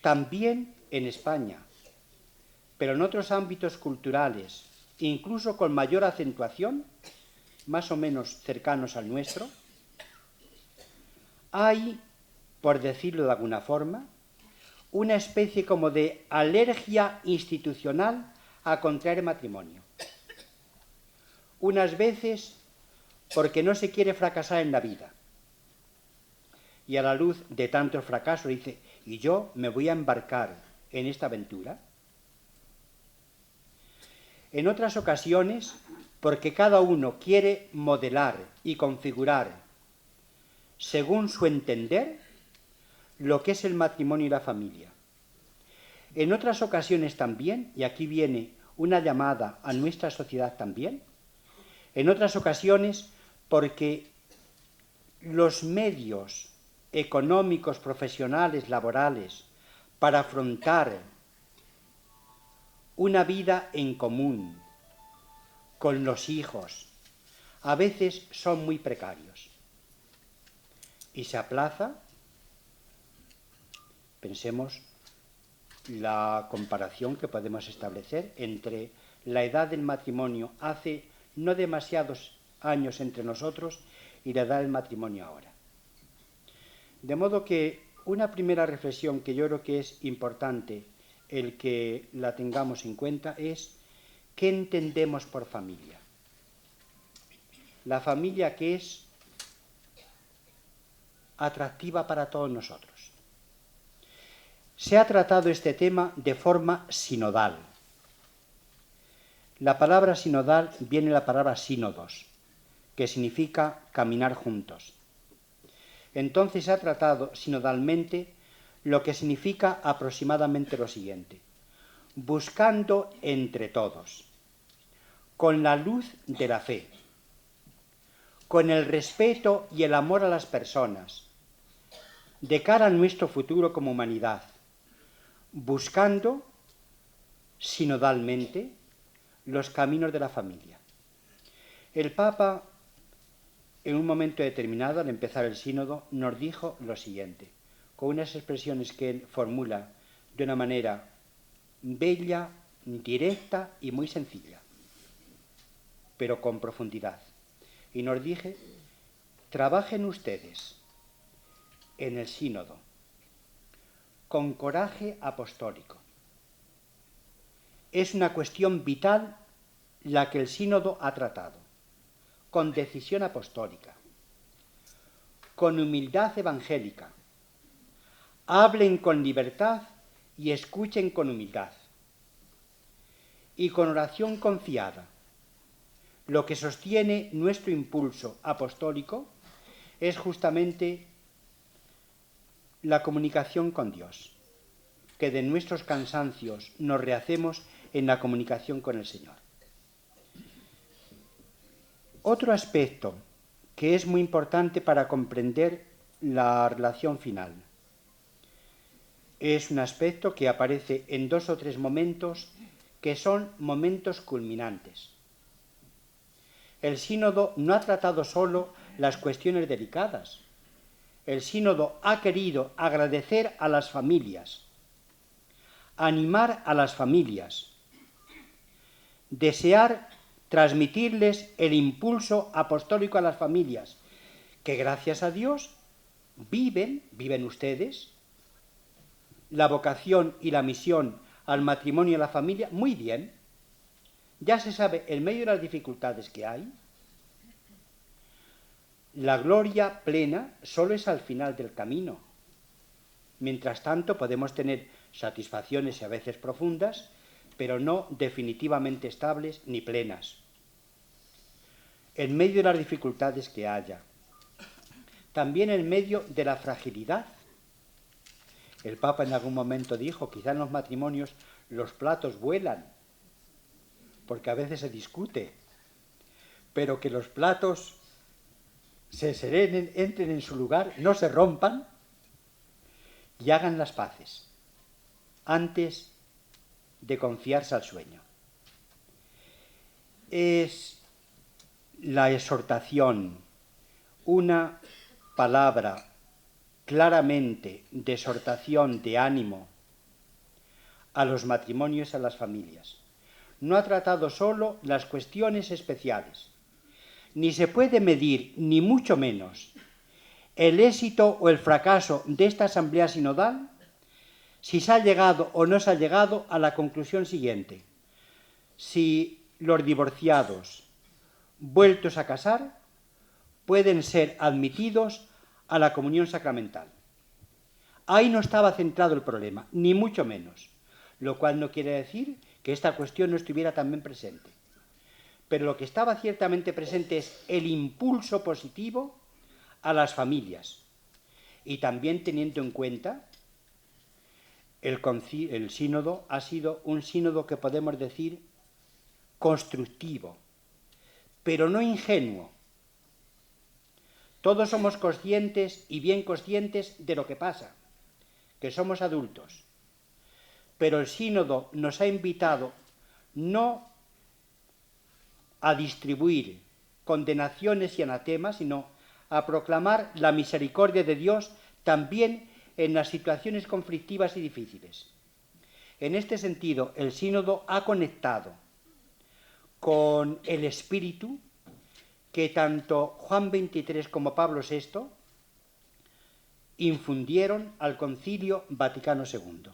también en España, pero en otros ámbitos culturales, incluso con mayor acentuación, más o menos cercanos al nuestro, hay, por decirlo de alguna forma, una especie como de alergia institucional a contraer matrimonio. Unas veces porque no se quiere fracasar en la vida. Y a la luz de tantos fracasos dice, ¿y yo me voy a embarcar en esta aventura? En otras ocasiones, porque cada uno quiere modelar y configurar, según su entender, lo que es el matrimonio y la familia. En otras ocasiones también, y aquí viene una llamada a nuestra sociedad también, en otras ocasiones porque los medios económicos, profesionales, laborales, para afrontar una vida en común con los hijos, a veces son muy precarios. Y se aplaza, pensemos la comparación que podemos establecer entre la edad del matrimonio hace no demasiados años entre nosotros y la edad del matrimonio ahora. De modo que una primera reflexión que yo creo que es importante el que la tengamos en cuenta es ¿qué entendemos por familia? La familia que es atractiva para todos nosotros. Se ha tratado este tema de forma sinodal. La palabra sinodal viene de la palabra sínodos, que significa caminar juntos. Entonces se ha tratado sinodalmente lo que significa aproximadamente lo siguiente: buscando entre todos, con la luz de la fe, con el respeto y el amor a las personas, de cara a nuestro futuro como humanidad, buscando sinodalmente los caminos de la familia. El Papa, en un momento determinado, al empezar el sínodo, nos dijo lo siguiente, con unas expresiones que él formula de una manera bella, directa y muy sencilla, pero con profundidad. Y nos dije, trabajen ustedes en el sínodo con coraje apostólico. Es una cuestión vital la que el sínodo ha tratado, con decisión apostólica, con humildad evangélica. Hablen con libertad y escuchen con humildad. Y con oración confiada. Lo que sostiene nuestro impulso apostólico es justamente la comunicación con Dios, que de nuestros cansancios nos rehacemos en la comunicación con el Señor. Otro aspecto que es muy importante para comprender la relación final es un aspecto que aparece en 2 o 3 momentos que son momentos culminantes. El sínodo no ha tratado solo las cuestiones delicadas. El sínodo ha querido agradecer a las familias, animar a las familias, desear transmitirles el impulso apostólico a las familias, que gracias a Dios viven ustedes, la vocación y la misión al matrimonio y a la familia muy bien. Ya se sabe, en medio de las dificultades que hay, la gloria plena solo es al final del camino. Mientras tanto podemos tener satisfacciones y a veces profundas, pero no definitivamente estables ni plenas. En medio de las dificultades que haya, también en medio de la fragilidad. El Papa en algún momento dijo, quizá en los matrimonios los platos vuelan, porque a veces se discute, pero que los platos se serenen, entren en su lugar, no se rompan y hagan las paces antes de confiarse al sueño. Es la exhortación, una palabra claramente de exhortación, de ánimo, a los matrimonios y a las familias. No ha tratado solo las cuestiones especiales. Ni se puede medir, ni mucho menos, el éxito o el fracaso de esta asamblea sinodal si se ha llegado o no se ha llegado a la conclusión siguiente: si los divorciados vueltos a casar pueden ser admitidos a la comunión sacramental. Ahí no estaba centrado el problema, ni mucho menos, lo cual no quiere decir que esta cuestión no estuviera también presente. Pero lo que estaba ciertamente presente es el impulso positivo a las familias, y también teniendo en cuenta el sínodo ha sido un sínodo que podemos decir constructivo, pero no ingenuo. Todos somos conscientes y bien conscientes de lo que pasa, que somos adultos, pero el sínodo nos ha invitado no a distribuir condenaciones y anatemas, sino a proclamar la misericordia de Dios también en las situaciones conflictivas y difíciles. En este sentido, el sínodo ha conectado con el espíritu que tanto Juan XXIII como Pablo VI infundieron al Concilio Vaticano II.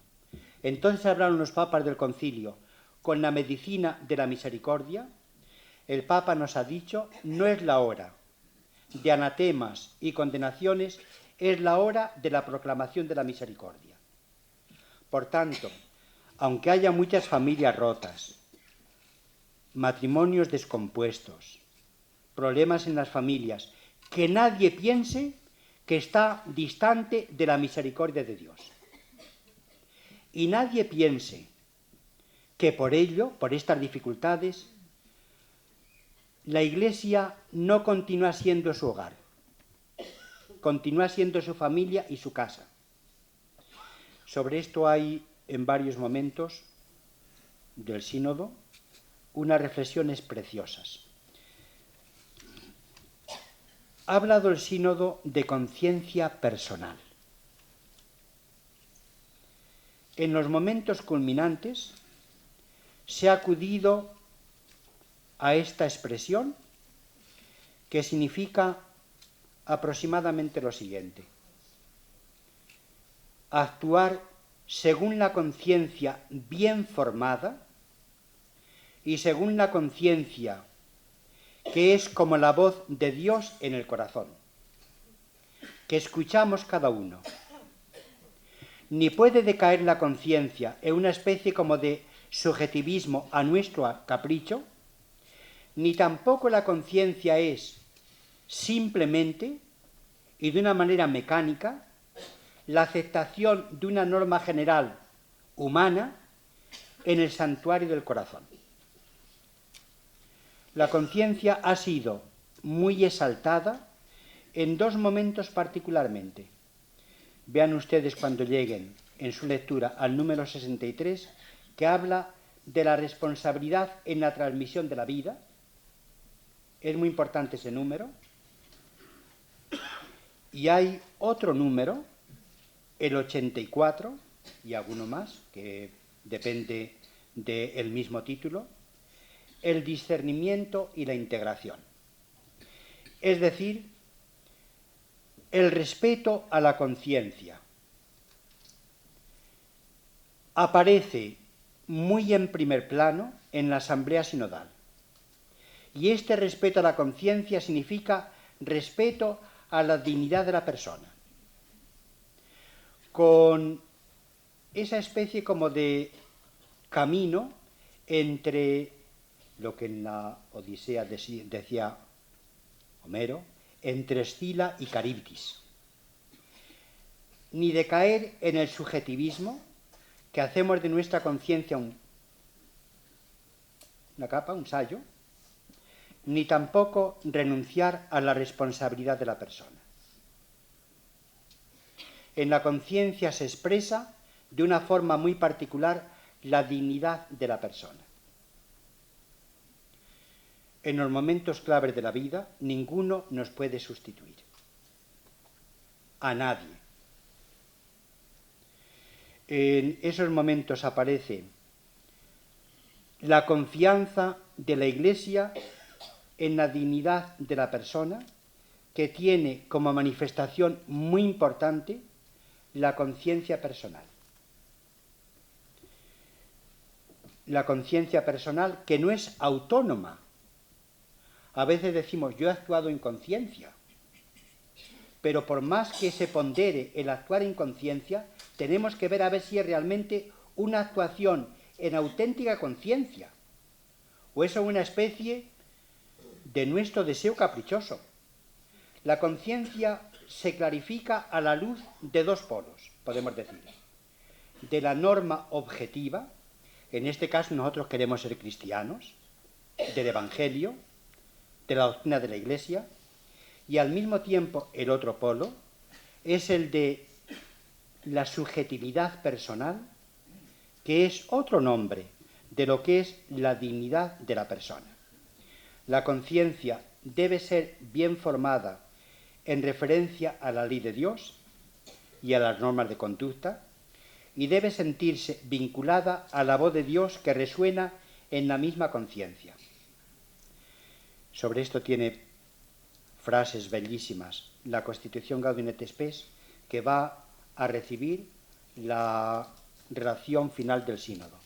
Entonces hablaron los papas del concilio con la medicina de la misericordia. El Papa nos ha dicho: no es la hora de anatemas y condenaciones, es la hora de la proclamación de la misericordia. Por tanto, aunque haya muchas familias rotas, matrimonios descompuestos, problemas en las familias, que nadie piense que está distante de la misericordia de Dios. Y nadie piense que por ello, por estas dificultades, la Iglesia no continúa siendo su hogar, continúa siendo su familia y su casa. Sobre esto hay en varios momentos del sínodo unas reflexiones preciosas. Ha hablado el sínodo de conciencia personal. En los momentos culminantes se ha acudido a esta expresión, que significa aproximadamente lo siguiente: actuar según la conciencia bien formada y según la conciencia que es como la voz de Dios en el corazón, que escuchamos cada uno. Ni puede decaer la conciencia en una especie como de subjetivismo a nuestro capricho, ni tampoco la conciencia es simplemente y de una manera mecánica la aceptación de una norma general humana en el santuario del corazón. La conciencia ha sido muy exaltada en dos momentos particularmente. Vean ustedes cuando lleguen en su lectura al número 63, que habla de la responsabilidad en la transmisión de la vida. Es muy importante ese número. Y hay otro número, el 84, y alguno más, que depende del mismo título, el discernimiento y la integración. Es decir, el respeto a la conciencia aparece muy en primer plano en la asamblea sinodal. Y este respeto a la conciencia significa respeto a la dignidad de la persona, con esa especie como de camino entre lo que en la Odisea decía Homero, entre Escila y Caribdis. Ni de caer en el subjetivismo, que hacemos de nuestra conciencia una capa, un sayo, ni tampoco renunciar a la responsabilidad de la persona. En la conciencia se expresa de una forma muy particular la dignidad de la persona. En los momentos claves de la vida, ninguno nos puede sustituir. A nadie. En esos momentos aparece la confianza de la Iglesia en la dignidad de la persona, que tiene como manifestación muy importante la conciencia personal. La conciencia personal que no es autónoma. A veces decimos, yo he actuado en conciencia, pero por más que se pondere el actuar en conciencia, tenemos que ver a ver si es realmente una actuación en auténtica conciencia, o es una especie de nuestro deseo caprichoso. La conciencia se clarifica a la luz de dos polos, podemos decir, de la norma objetiva, en este caso nosotros queremos ser cristianos, del Evangelio, de la doctrina de la Iglesia, y al mismo tiempo el otro polo es el de la subjetividad personal, que es otro nombre de lo que es la dignidad de la persona. La conciencia debe ser bien formada en referencia a la ley de Dios y a las normas de conducta, y debe sentirse vinculada a la voz de Dios que resuena en la misma conciencia. Sobre esto tiene frases bellísimas la Constitución Gaudium et Spes, que va a recibir la relación final del sínodo.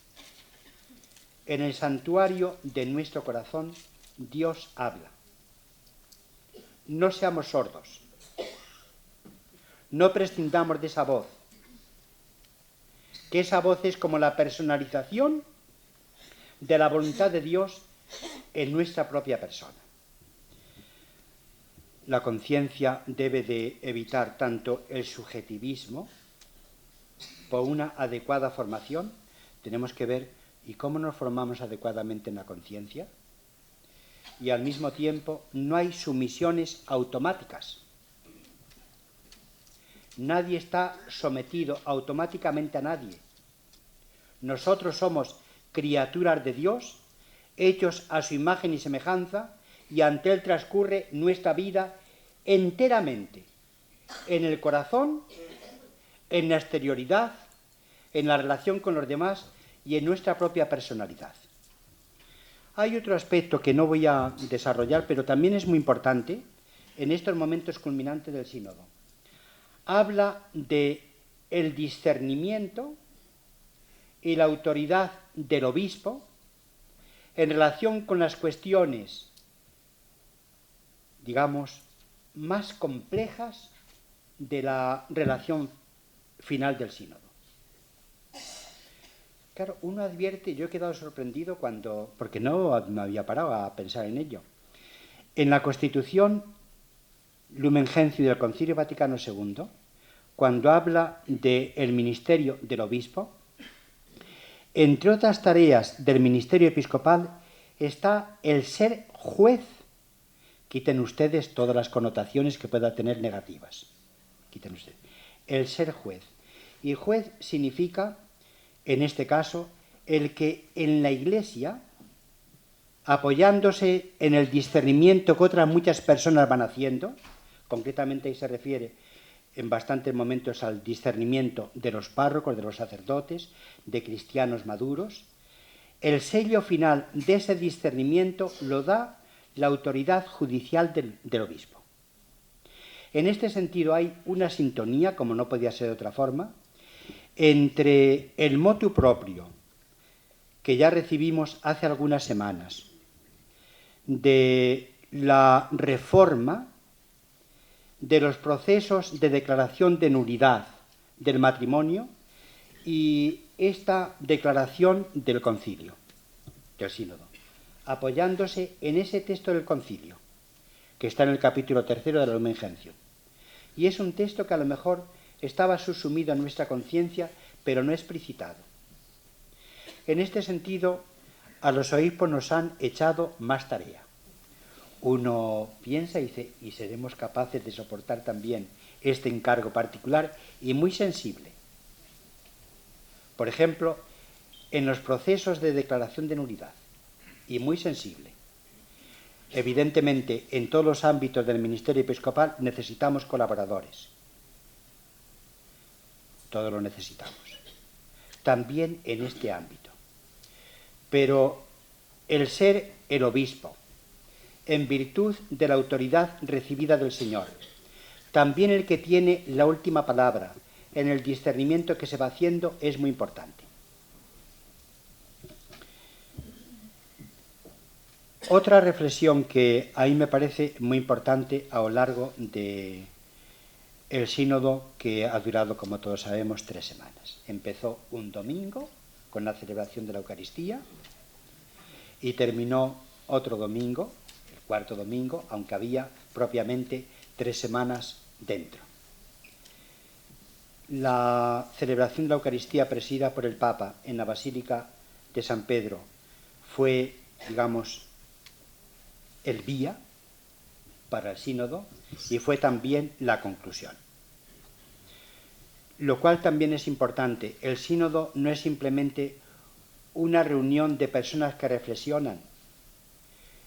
En el santuario de nuestro corazón Dios habla. No seamos sordos. No prescindamos de esa voz, que esa voz es como la personalización de la voluntad de Dios en nuestra propia persona. La conciencia debe de evitar tanto el subjetivismo, por una adecuada formación. Tenemos que ver ¿y cómo nos formamos adecuadamente en la conciencia? Y al mismo tiempo no hay sumisiones automáticas. Nadie está sometido automáticamente a nadie. Nosotros somos criaturas de Dios, hechos a su imagen y semejanza, y ante Él transcurre nuestra vida enteramente, en el corazón, en la exterioridad, en la relación con los demás y en nuestra propia personalidad. Hay otro aspecto que no voy a desarrollar, pero también es muy importante en estos momentos culminantes del sínodo. Habla de el discernimiento y la autoridad del obispo en relación con las cuestiones, digamos, más complejas de la relación final del sínodo. Claro, uno advierte, yo he quedado sorprendido porque no me había parado a pensar en ello. En la Constitución Lumen Gentium del Concilio Vaticano II, cuando habla del ministerio del obispo, entre otras tareas del ministerio episcopal está el ser juez. Quiten ustedes todas las connotaciones que pueda tener negativas. Quiten ustedes. El ser juez. Y juez significa, en este caso, el que en la Iglesia, apoyándose en el discernimiento que otras muchas personas van haciendo, concretamente ahí se refiere en bastantes momentos al discernimiento de los párrocos, de los sacerdotes, de cristianos maduros, el sello final de ese discernimiento lo da la autoridad judicial del obispo. En este sentido hay una sintonía, como no podía ser de otra forma, entre el motu proprio que ya recibimos hace algunas semanas de la reforma de los procesos de declaración de nulidad del matrimonio y esta declaración del concilio, del sínodo, apoyándose en ese texto del concilio, que está en el capítulo 3 de la Lumen Gentium. Y es un texto que a lo mejor estaba subsumido en nuestra conciencia, pero no explicitado. En este sentido, a los obispos nos han echado más tarea. Uno piensa y dice, ¿y seremos capaces de soportar también este encargo particular y muy sensible? Por ejemplo, en los procesos de declaración de nulidad, y muy sensible. Evidentemente, en todos los ámbitos del ministerio episcopal necesitamos colaboradores. Todos lo necesitamos. también en este ámbito. Pero el ser el obispo, en virtud de la autoridad recibida del Señor, también el que tiene la última palabra en el discernimiento que se va haciendo, es muy importante. Otra reflexión que a mí me parece muy importante a lo largo de el sínodo, que ha durado, como todos sabemos, 3 semanas. Empezó un domingo con la celebración de la Eucaristía y terminó otro domingo, el cuarto domingo, aunque había propiamente 3 semanas dentro. La celebración de la Eucaristía presidida por el Papa en la Basílica de San Pedro fue, digamos, el vía para el sínodo y fue también la conclusión. Lo cual también es importante. El sínodo no es simplemente una reunión de personas que reflexionan,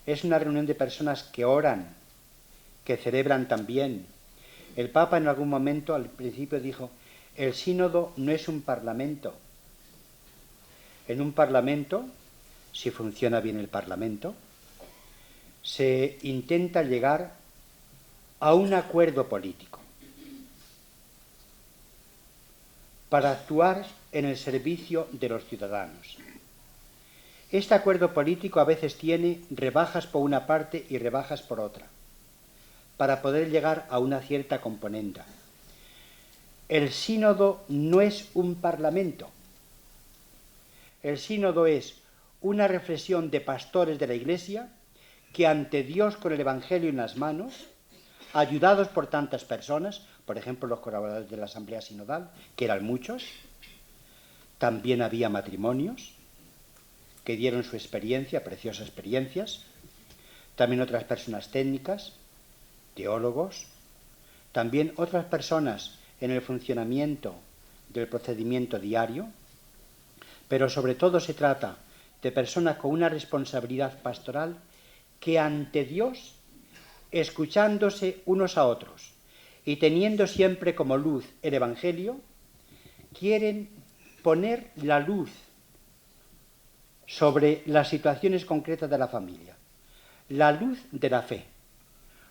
es una reunión de personas que oran, que celebran también. El Papa en algún momento al principio dijo: el sínodo no es un parlamento. En un parlamento, si funciona bien el parlamento, se intenta llegar a un acuerdo político para actuar en el servicio de los ciudadanos. Este acuerdo político a veces tiene rebajas por una parte y rebajas por otra, para poder llegar a una cierta componenda. El sínodo no es un parlamento. El sínodo es una reflexión de pastores de la Iglesia que ante Dios, con el Evangelio en las manos, ayudados por tantas personas, por ejemplo los colaboradores de la Asamblea Sinodal, que eran muchos, también había matrimonios que dieron su experiencia, preciosas experiencias, también otras personas técnicas, teólogos, también otras personas en el funcionamiento del procedimiento diario, pero sobre todo se trata de personas con una responsabilidad pastoral que ante Dios, escuchándose unos a otros y teniendo siempre como luz el Evangelio, quieren poner la luz sobre las situaciones concretas de la familia, la luz de la fe,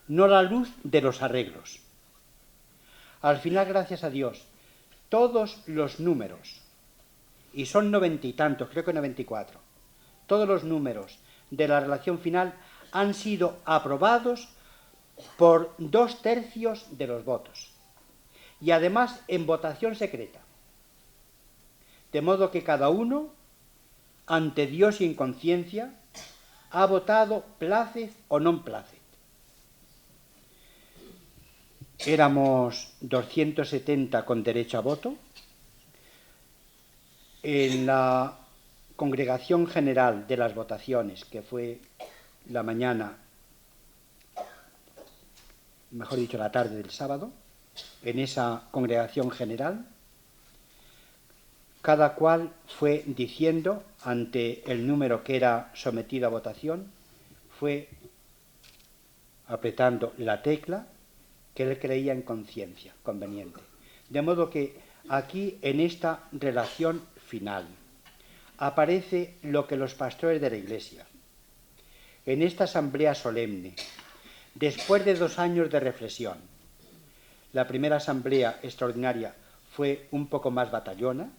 no la luz de los arreglos. Al final, gracias a Dios, todos los números, y son 90 y tantos, creo que 94, todos los números de la relación final han sido aprobados por 2/3 de los votos, y además en votación secreta, de modo que cada uno, ante Dios y en conciencia, ha votado plácet o non plácet. Éramos 270 con derecho a voto. En la congregación general de las votaciones, que fue la mañana, mejor dicho, la tarde del sábado, en esa congregación general, cada cual fue diciendo, ante el número que era sometido a votación, fue apretando la tecla que él creía en conciencia conveniente. De modo que aquí, en esta relación final, aparece lo que los pastores de la Iglesia, en esta asamblea solemne, después de 2 años de reflexión, la primera asamblea extraordinaria fue un poco más batallona,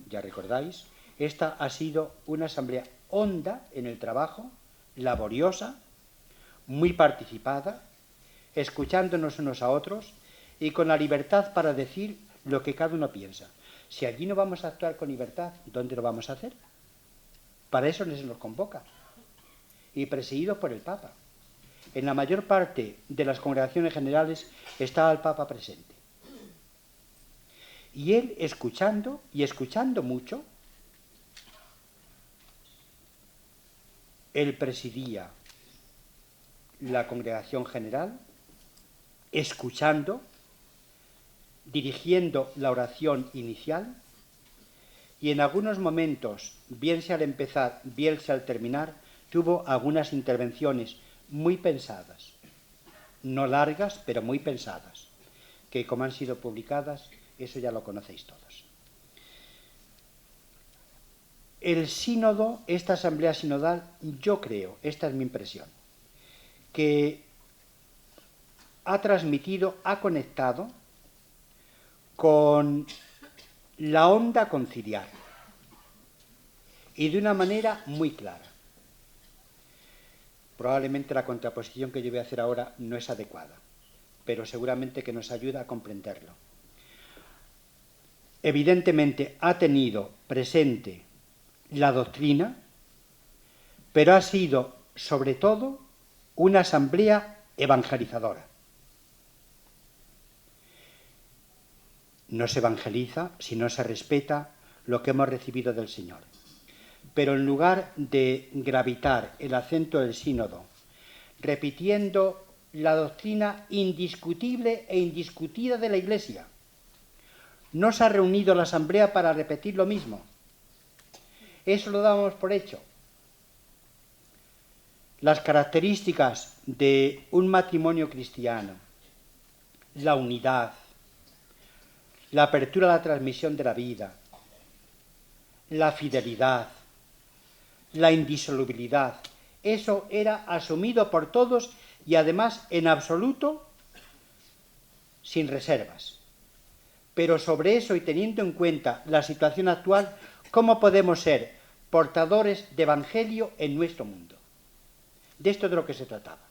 ya recordáis, esta ha sido una asamblea honda en el trabajo, laboriosa, muy participada, escuchándonos unos a otros y con la libertad para decir lo que cada uno piensa. Si allí no vamos a actuar con libertad, ¿dónde lo vamos a hacer? Para eso se nos convoca. Y presidido por el Papa. En la mayor parte de las congregaciones generales estaba el Papa presente. Y él escuchando, y escuchando mucho, él presidía la congregación general, escuchando, dirigiendo la oración inicial, y en algunos momentos, bien sea al empezar, bien sea al terminar, tuvo algunas intervenciones muy pensadas, no largas, pero muy pensadas, que como han sido publicadas, eso ya lo conocéis todos. el sínodo, esta asamblea sinodal, yo creo, esta es mi impresión, que ha transmitido, ha conectado con la onda conciliar y de una manera muy clara. Probablemente la contraposición que yo voy a hacer ahora no es adecuada, pero seguramente que nos ayuda a comprenderlo. Evidentemente ha tenido presente la doctrina, pero ha sido sobre todo una asamblea evangelizadora. No se evangeliza si no se respeta lo que hemos recibido del Señor. Pero en lugar de gravitar el acento del sínodo, repitiendo la doctrina indiscutible e indiscutida de la Iglesia, no se ha reunido la asamblea para repetir lo mismo. Eso lo dábamos por hecho. Las características de un matrimonio cristiano, la unidad, la apertura a la transmisión de la vida, la fidelidad, la indisolubilidad, eso era asumido por todos y además en absoluto sin reservas. Pero sobre eso y teniendo en cuenta la situación actual, ¿cómo podemos ser portadores de evangelio en nuestro mundo? De esto es de lo que se trataba.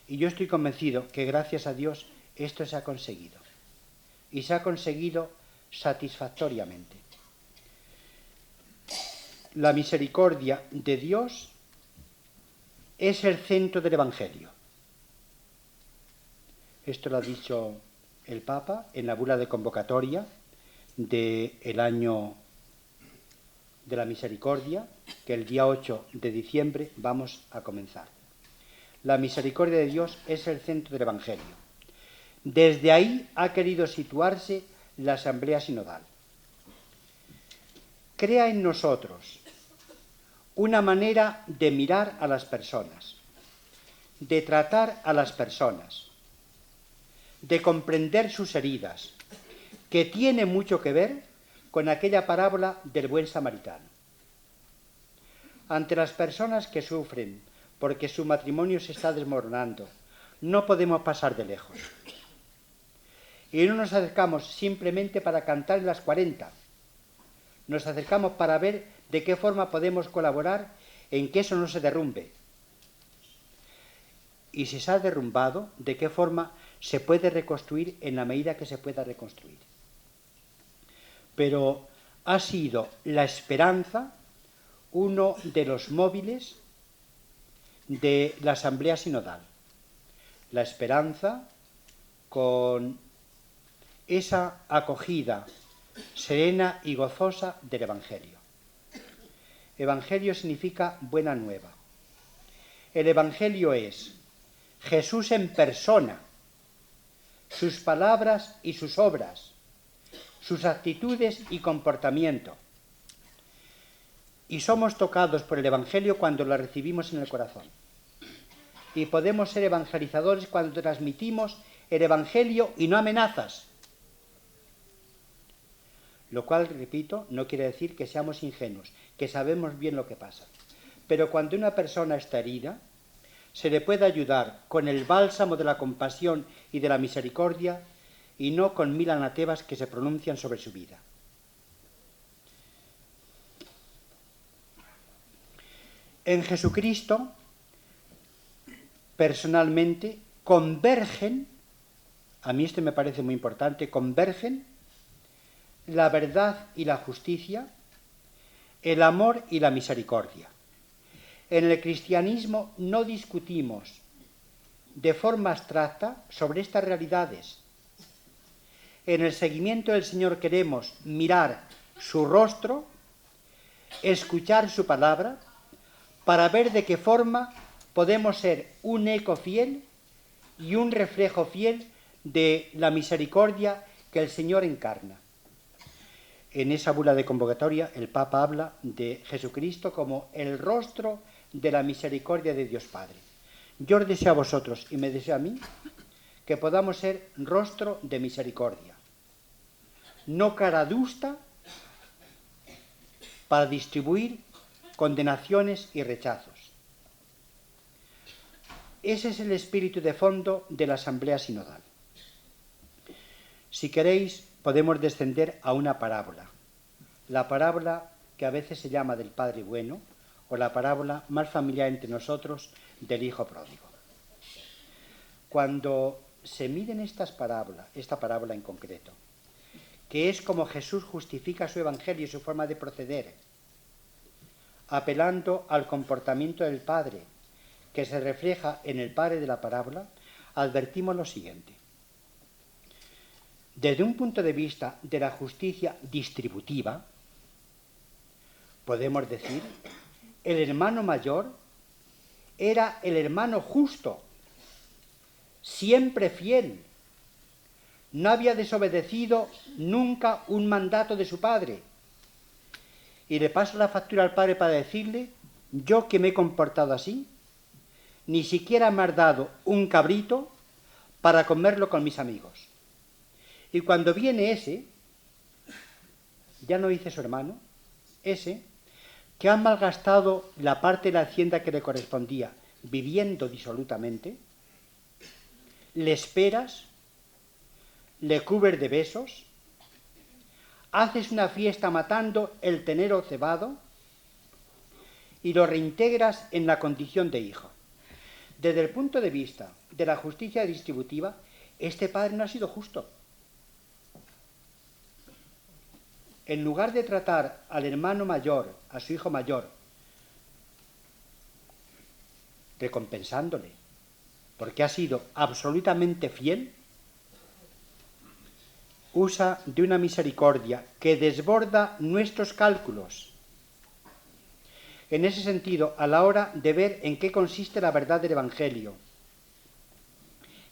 Y yo estoy convencido que gracias a Dios esto se ha conseguido. Y se ha conseguido satisfactoriamente. La misericordia de Dios es el centro del Evangelio. Esto lo ha dicho el Papa en la bula de convocatoria del año de la misericordia, que el día 8 de diciembre vamos a comenzar. La misericordia de Dios es el centro del Evangelio. Desde ahí ha querido situarse la asamblea sinodal. Crea en nosotros una manera de mirar a las personas, de tratar a las personas, de comprender sus heridas, que tiene mucho que ver con aquella parábola del buen samaritano. Ante las personas que sufren porque su matrimonio se está desmoronando, no podemos pasar de lejos. Y no nos acercamos simplemente para cantar en las 40. Nos acercamos para ver de qué forma podemos colaborar en que eso no se derrumbe. Y si se ha derrumbado, de qué forma se puede reconstruir en la medida que se pueda reconstruir. Pero ha sido la esperanza uno de los móviles de la asamblea sinodal. La esperanza con esa acogida serena y gozosa del Evangelio. Evangelio significa buena nueva. El Evangelio es Jesús en persona, sus palabras y sus obras, sus actitudes y comportamiento. Y somos tocados por el Evangelio cuando lo recibimos en el corazón. Y podemos ser evangelizadores cuando transmitimos el Evangelio y no amenazas. Lo cual, repito, no quiere decir que seamos ingenuos, que sabemos bien lo que pasa. Pero cuando una persona está herida, se le puede ayudar con el bálsamo de la compasión y de la misericordia y no con 1000 anatemas que se pronuncian sobre su vida. En Jesucristo, personalmente, convergen, a mí esto me parece muy importante, convergen la verdad y la justicia, el amor y la misericordia. En el cristianismo no discutimos de forma abstracta sobre estas realidades. En el seguimiento del Señor queremos mirar su rostro, escuchar su palabra, para ver de qué forma podemos ser un eco fiel y un reflejo fiel de la misericordia que el Señor encarna. En esa bula de convocatoria el Papa habla de Jesucristo como el rostro de la misericordia de Dios Padre. Yo os deseo a vosotros y me deseo a mí que podamos ser rostro de misericordia, no cara adusta para distribuir condenaciones y rechazos. Ese es el espíritu de fondo de la Asamblea Sinodal. Si queréis, podemos descender a una parábola. La parábola que a veces se llama del Padre Bueno, o la parábola más familiar entre nosotros del Hijo Pródigo. Cuando se miden esta parábola en concreto, que es como Jesús justifica su evangelio y su forma de proceder, apelando al comportamiento del Padre, que se refleja en el Padre de la parábola, advertimos lo siguiente. Desde un punto de vista de la justicia distributiva, podemos decir, el hermano mayor era el hermano justo, siempre fiel. No había desobedecido nunca un mandato de su padre. Y le paso la factura al padre para decirle, yo que me he comportado así, ni siquiera me has dado un cabrito para comerlo con mis amigos. Y cuando viene ese, ya no dice su hermano, ese, que ha malgastado la parte de la hacienda que le correspondía, viviendo disolutamente, le esperas, le cubres de besos, haces una fiesta matando el ternero cebado y lo reintegras en la condición de hijo. Desde el punto de vista de la justicia distributiva, este padre no ha sido justo. En lugar de tratar al hermano mayor, a su hijo mayor, recompensándole, porque ha sido absolutamente fiel, usa de una misericordia que desborda nuestros cálculos. En ese sentido, a la hora de ver en qué consiste la verdad del Evangelio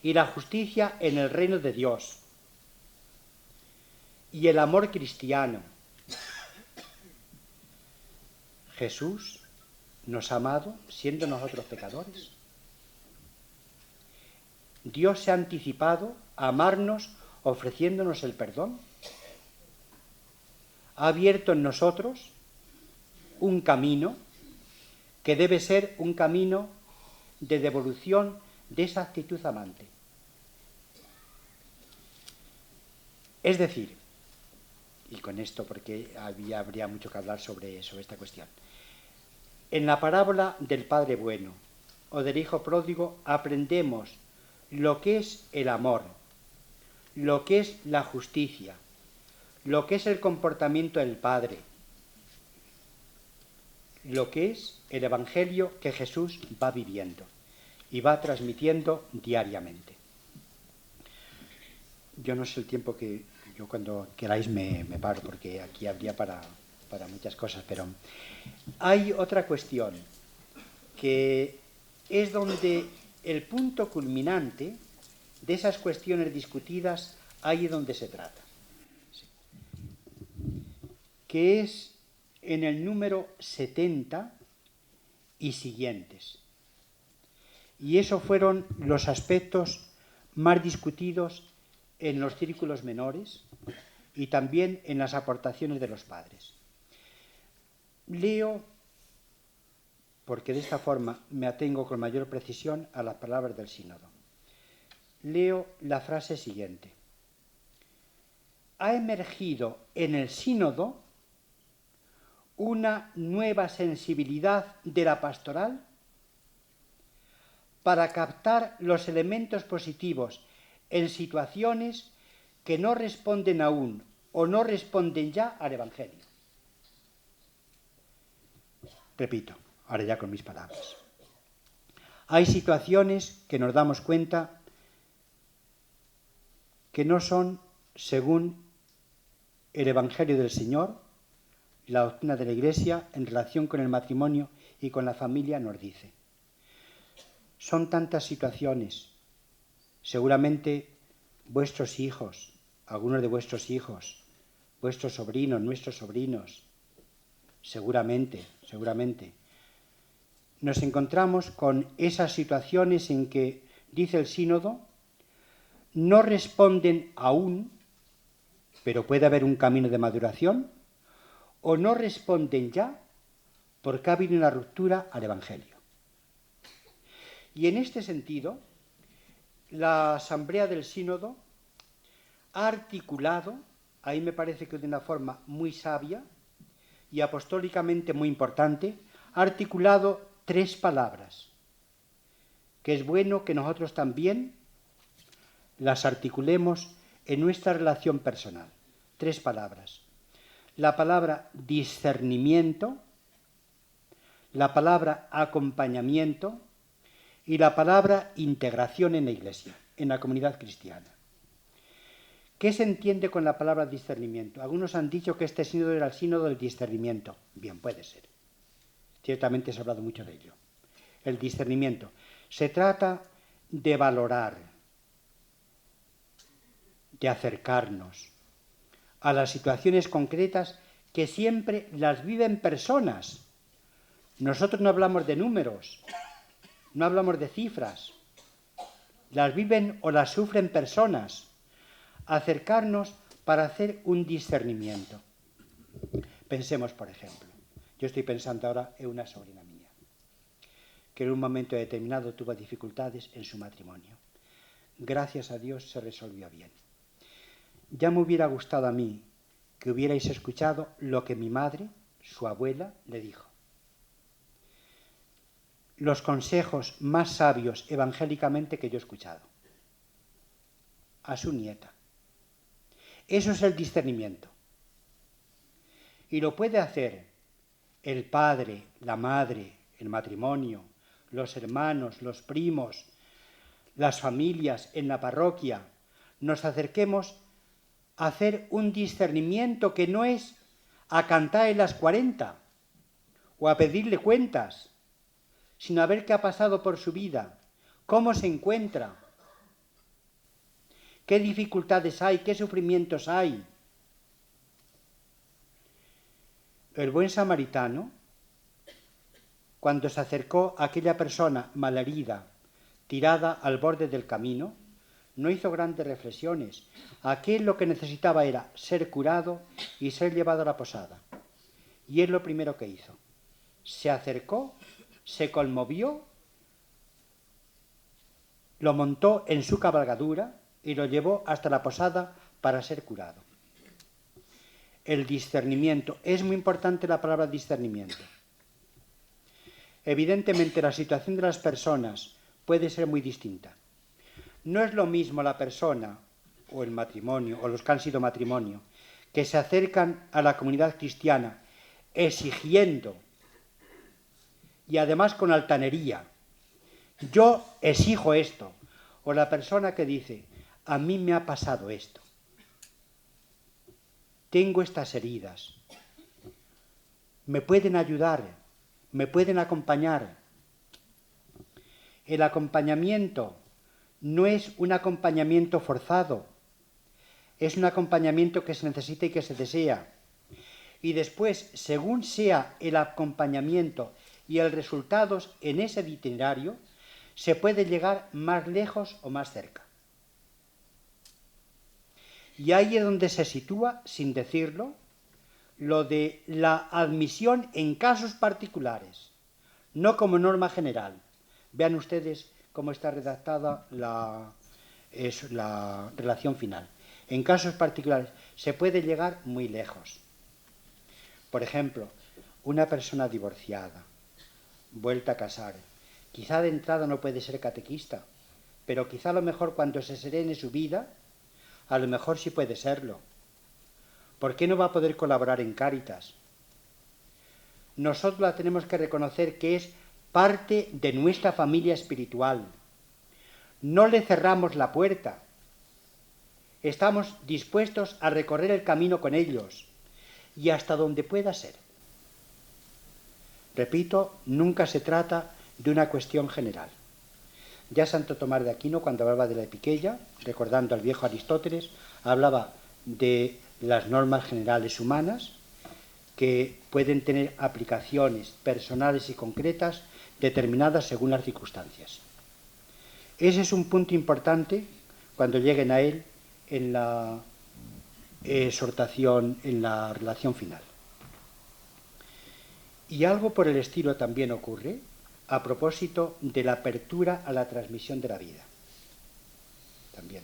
y la justicia en el reino de Dios y el amor cristiano, Jesús nos ha amado siendo nosotros pecadores. Dios se ha anticipado a amarnos ofreciéndonos el perdón. Ha abierto en nosotros un camino que debe ser un camino de devolución de esa actitud amante. Es decir, y con esto porque habría mucho que hablar sobre esta cuestión, en la parábola del Padre Bueno o del Hijo Pródigo aprendemos lo que es el amor, lo que es la justicia, lo que es el comportamiento del Padre, lo que es el Evangelio que Jesús va viviendo y va transmitiendo diariamente. Yo no sé el tiempo que yo cuando queráis me paro, porque aquí habría para muchas cosas, pero hay otra cuestión que es donde el punto culminante de esas cuestiones discutidas, ahí es donde se trata, que es en el número 70 y siguientes. Y esos fueron los aspectos más discutidos en los círculos menores y también en las aportaciones de los padres. Leo, porque de esta forma me atengo con mayor precisión a las palabras del sínodo. Leo la frase siguiente. Ha emergido en el sínodo una nueva sensibilidad de la pastoral para captar los elementos positivos en situaciones que no responden aún o no responden ya al Evangelio. Repito, ahora ya con mis palabras. Hay situaciones que nos damos cuenta que no son según el Evangelio del Señor, la doctrina de la Iglesia en relación con el matrimonio y con la familia nos dice. Son tantas situaciones. Seguramente vuestros hijos, algunos de vuestros hijos, vuestros sobrinos, nuestros sobrinos, seguramente, nos encontramos con esas situaciones en que, dice el sínodo, no responden aún, pero puede haber un camino de maduración, o no responden ya porque ha habido una ruptura al Evangelio. Y en este sentido, la Asamblea del Sínodo ha articulado, ahí me parece que de una forma muy sabia y apostólicamente muy importante, ha articulado 3 palabras, que es bueno que nosotros también las articulemos en nuestra relación personal. 3 palabras. La palabra discernimiento, la palabra acompañamiento y la palabra integración en la Iglesia, en la comunidad cristiana. ¿Qué se entiende con la palabra discernimiento? Algunos han dicho que este sínodo era el sínodo del discernimiento. Bien, puede ser. Ciertamente se ha hablado mucho de ello. El discernimiento. Se trata de valorar, de acercarnos a las situaciones concretas que siempre las viven personas. Nosotros no hablamos de números, no hablamos de cifras, las viven o las sufren personas. Acercarnos para hacer un discernimiento. Pensemos, por ejemplo, yo estoy pensando ahora en una sobrina mía, que en un momento determinado tuvo dificultades en su matrimonio. Gracias a Dios se resolvió bien. Ya me hubiera gustado a mí que hubierais escuchado lo que mi madre, su abuela, le dijo. Los consejos más sabios evangélicamente que yo he escuchado a su nieta. Eso es el discernimiento. Y lo puede hacer el padre, la madre, el matrimonio, los hermanos, los primos, las familias en la parroquia. Nos acerquemos a hacer un discernimiento que no es a cantar en las 40 o a pedirle cuentas, sino a ver qué ha pasado por su vida, cómo se encuentra, qué dificultades hay, qué sufrimientos hay. El buen samaritano, cuando se acercó a aquella persona malherida, tirada al borde del camino, no hizo grandes reflexiones. Aquel lo que necesitaba era ser curado y ser llevado a la posada. Y es lo primero que hizo. Se acercó, se conmovió, lo montó en su cabalgadura y lo llevó hasta la posada para ser curado. El discernimiento. Es muy importante la palabra discernimiento. Evidentemente la situación de las personas puede ser muy distinta. No es lo mismo la persona o el matrimonio o los que han sido matrimonio que se acercan a la comunidad cristiana exigiendo y además con altanería. Yo exijo esto. O la persona que dice, a mí me ha pasado esto. Tengo estas heridas. Me pueden ayudar, me pueden acompañar. El acompañamiento no es un acompañamiento forzado, es un acompañamiento que se necesita y que se desea. Y después, según sea el acompañamiento y el resultado en ese itinerario, se puede llegar más lejos o más cerca. Y ahí es donde se sitúa, sin decirlo, lo de la admisión en casos particulares, no como norma general. Vean ustedes cómo está redactada la relación final. En casos particulares se puede llegar muy lejos. Por ejemplo, una persona divorciada, vuelta a casar, quizá de entrada no puede ser catequista, pero quizá a lo mejor cuando se serene su vida, a lo mejor sí puede serlo. ¿Por qué no va a poder colaborar en Cáritas? Nosotros la tenemos que reconocer que es parte de nuestra familia espiritual. No le cerramos la puerta. Estamos dispuestos a recorrer el camino con ellos y hasta donde pueda ser. Repito, nunca se trata de una cuestión general. Ya Santo Tomás de Aquino, cuando hablaba de la epiqueia, recordando al viejo Aristóteles, hablaba de las normas generales humanas que pueden tener aplicaciones personales y concretas determinadas según las circunstancias. Ese es un punto importante cuando lleguen a él en la exhortación, en la relación final. Y algo por el estilo también ocurre a propósito de la apertura a la transmisión de la vida. También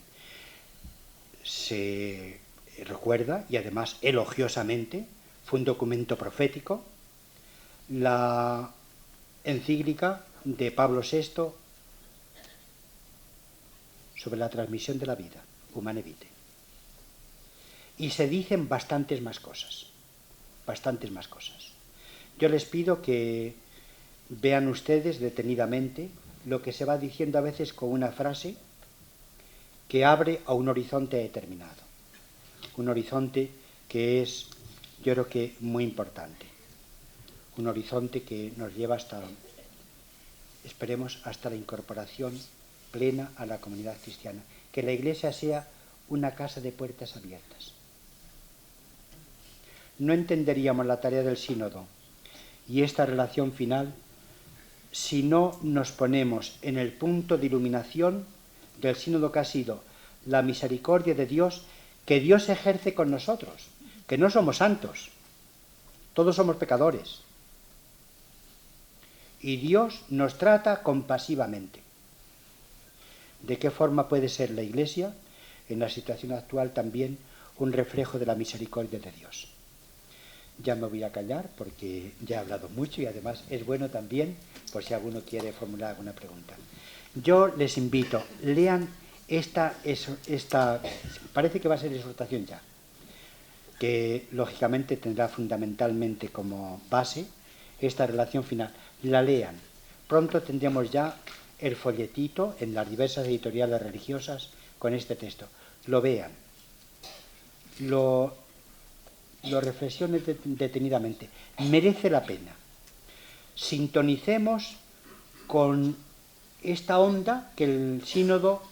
se recuerda, y además elogiosamente, fue un documento profético, la encíclica de Pablo VI sobre la transmisión de la vida, Humane Vitae. Y se dicen bastantes más cosas. Yo les pido que vean ustedes detenidamente lo que se va diciendo a veces con una frase que abre a un horizonte determinado. Un horizonte que es, yo creo que, muy importante. Un horizonte que nos lleva hasta, esperemos, hasta la incorporación plena a la comunidad cristiana. Que la Iglesia sea una casa de puertas abiertas. No entenderíamos la tarea del sínodo y esta relación final si no nos ponemos en el punto de iluminación del sínodo que ha sido la misericordia de Dios que Dios ejerce con nosotros, que no somos santos, todos somos pecadores. Y Dios nos trata compasivamente. ¿De qué forma puede ser la Iglesia, en la situación actual también, un reflejo de la misericordia de Dios? Ya me voy a callar porque ya he hablado mucho y además es bueno también por si alguno quiere formular alguna pregunta. Yo les invito, lean esta parece que va a ser exhortación ya, que lógicamente tendrá fundamentalmente como base esta relación final. La lean. Pronto tendremos ya el folletito en las diversas editoriales religiosas con este texto. Lo vean. Lo reflexionen detenidamente. Merece la pena. Sintonicemos con esta onda que el sínodo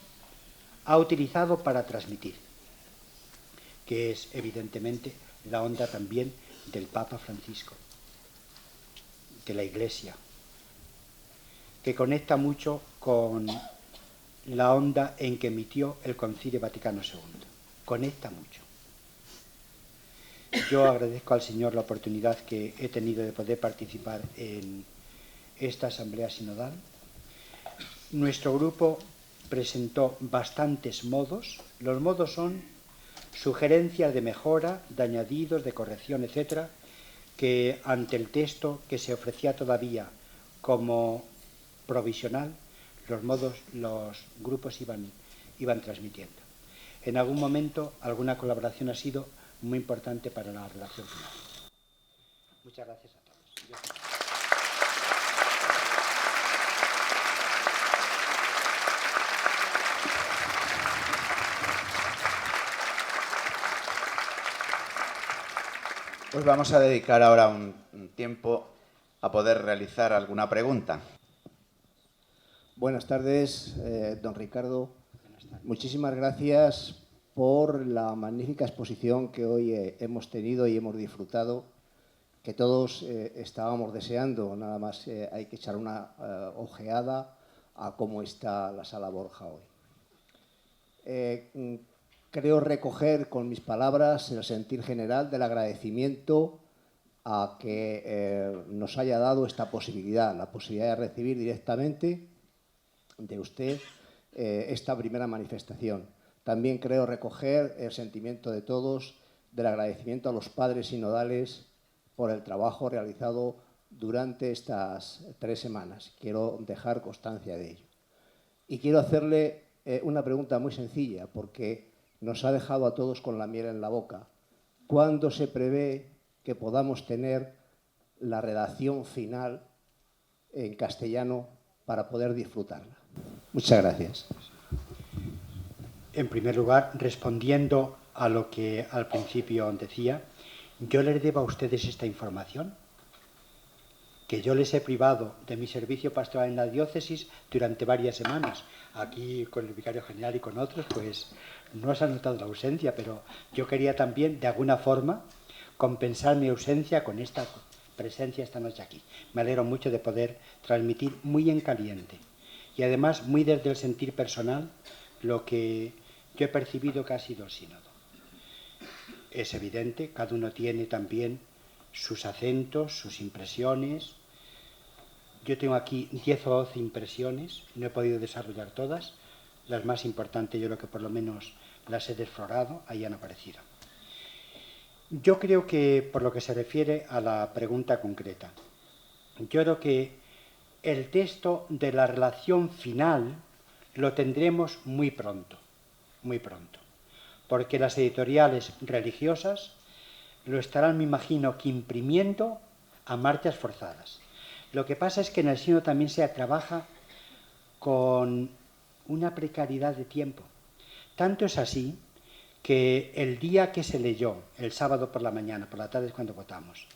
ha utilizado para transmitir, que es evidentemente la onda también del Papa Francisco, de la Iglesia, que conecta mucho con la onda en que emitió el Concilio Vaticano II. Conecta mucho. Yo agradezco al Señor la oportunidad que he tenido de poder participar en esta asamblea sinodal. Nuestro grupo presentó bastantes modos. Los modos son sugerencias de mejora, de añadidos, de corrección, etcétera, que ante el texto que se ofrecía todavía como provisional, los grupos iban transmitiendo. En algún momento, alguna colaboración ha sido muy importante para la relación final. Muchas gracias a todos. Pues vamos a dedicar ahora un tiempo a poder realizar alguna pregunta. Buenas tardes, don Ricardo. Muchísimas gracias por la magnífica exposición que hoy hemos tenido y hemos disfrutado, que todos estábamos deseando. Nada más hay que echar una ojeada a cómo está la Sala Borja hoy. Creo recoger con mis palabras el sentir general del agradecimiento a que nos haya dado esta posibilidad, la posibilidad de recibir directamente de usted esta primera manifestación. También creo recoger el sentimiento de todos del agradecimiento a los padres sinodales por el trabajo realizado durante estas 3 semanas. Quiero dejar constancia de ello. Y quiero hacerle una pregunta muy sencilla, porque nos ha dejado a todos con la miel en la boca. ¿Cuándo se prevé que podamos tener la redacción final en castellano para poder disfrutarla? Muchas gracias. En primer lugar, respondiendo a lo que al principio decía, yo les debo a ustedes esta información, que yo les he privado de mi servicio pastoral en la diócesis durante varias semanas. Aquí con el vicario general y con otros, pues no se ha notado la ausencia, pero yo quería también, de alguna forma, compensar mi ausencia con esta presencia esta noche aquí. Me alegro mucho de poder transmitir muy en caliente y además muy desde el sentir personal lo que yo he percibido que ha sido el sínodo. Es evidente, cada uno tiene también sus acentos, sus impresiones. Yo tengo aquí 10 o 12 impresiones, no he podido desarrollar todas. Las más importantes yo creo que por lo menos las he desflorado, ahí han aparecido. Yo creo que por lo que se refiere a la pregunta concreta, yo creo que el texto de la relación final lo tendremos muy pronto, porque las editoriales religiosas lo estarán, me imagino, que imprimiendo a marchas forzadas. Lo que pasa es que en el sínodo también se trabaja con una precariedad de tiempo. Tanto es así que el día que se leyó, el sábado por la mañana, por la tarde es cuando votamos,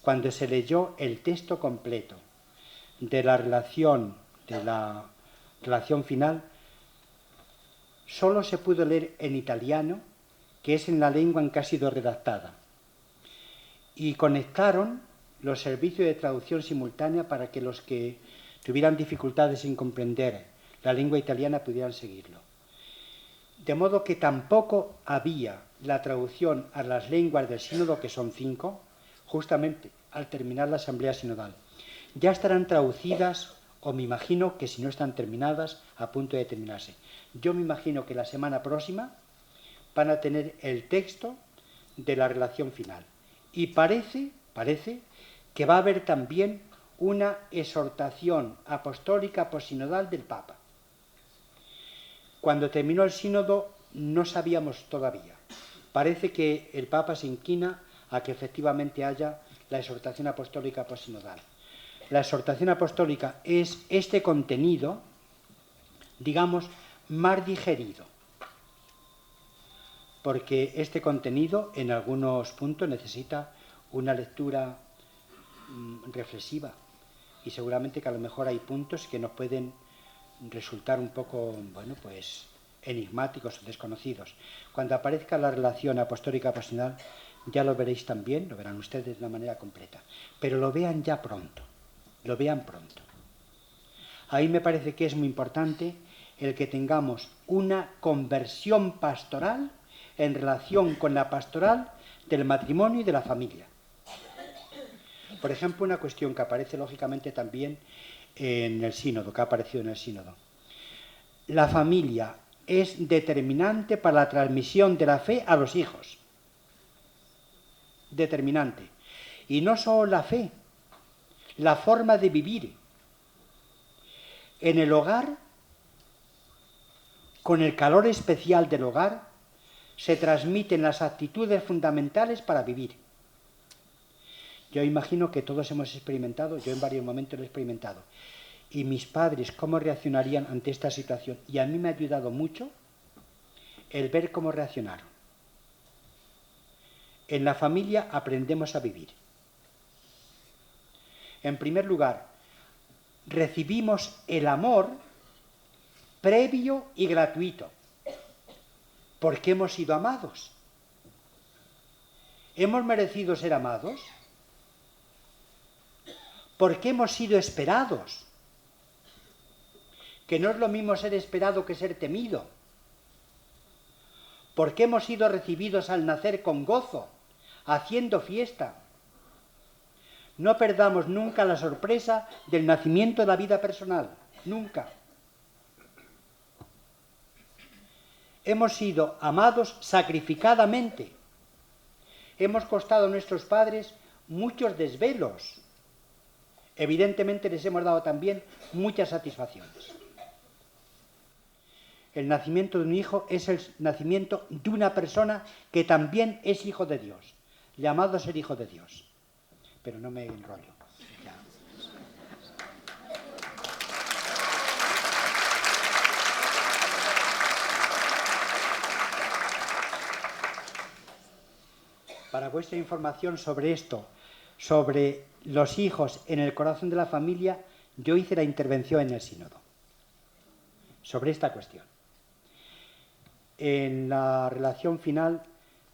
cuando se leyó el texto completo de la relación final, solo se pudo leer en italiano, que es en la lengua en que ha sido redactada. Y conectaron los servicios de traducción simultánea para que los que tuvieran dificultades en comprender la lengua italiana pudieran seguirlo. De modo que tampoco había la traducción a las lenguas del sínodo, que son 5, justamente al terminar la asamblea sinodal. Ya estarán traducidas, o me imagino que si no están terminadas, a punto de terminarse. Yo me imagino que la semana próxima van a tener el texto de la relación final. Y parece que va a haber también una exhortación apostólica posinodal del Papa. Cuando terminó el sínodo no sabíamos todavía. Parece que el Papa se inclina a que efectivamente haya la exhortación apostólica posinodal. La exhortación apostólica es este contenido, digamos, más digerido, porque este contenido en algunos puntos necesita una lectura reflexiva y seguramente que a lo mejor hay puntos que nos pueden resultar un poco, bueno, pues enigmáticos o desconocidos. Cuando aparezca la relación apostólica pasional ya lo veréis también, lo verán ustedes de una manera completa, pero lo vean ya pronto, lo vean pronto. A mí me parece que es muy importante el que tengamos una conversión pastoral en relación con la pastoral del matrimonio y de la familia. Por ejemplo, una cuestión que aparece lógicamente también en el sínodo, que ha aparecido en el sínodo. La familia es determinante para la transmisión de la fe a los hijos. Determinante. Y no solo la fe, la forma de vivir. En el hogar, con el calor especial del hogar, se transmiten las actitudes fundamentales para vivir. Yo imagino que todos hemos experimentado, yo en varios momentos lo he experimentado, y mis padres cómo reaccionarían ante esta situación. Y a mí me ha ayudado mucho el ver cómo reaccionaron. En la familia aprendemos a vivir. En primer lugar, recibimos el amor previo y gratuito, porque hemos sido amados. ¿Hemos merecido ser amados? Porque hemos sido esperados. Que no es lo mismo ser esperado que ser temido. Porque hemos sido recibidos al nacer con gozo, haciendo fiesta. No perdamos nunca la sorpresa del nacimiento de la vida personal. Nunca. Hemos sido amados sacrificadamente. Hemos costado a nuestros padres muchos desvelos. Evidentemente les hemos dado también muchas satisfacciones. El nacimiento de un hijo es el nacimiento de una persona que también es hijo de Dios, llamado a ser hijo de Dios. Pero no me enrollo. Ya. Para vuestra información sobre esto, sobre los hijos en el corazón de la familia, yo hice la intervención en el sínodo sobre esta cuestión. En la relación final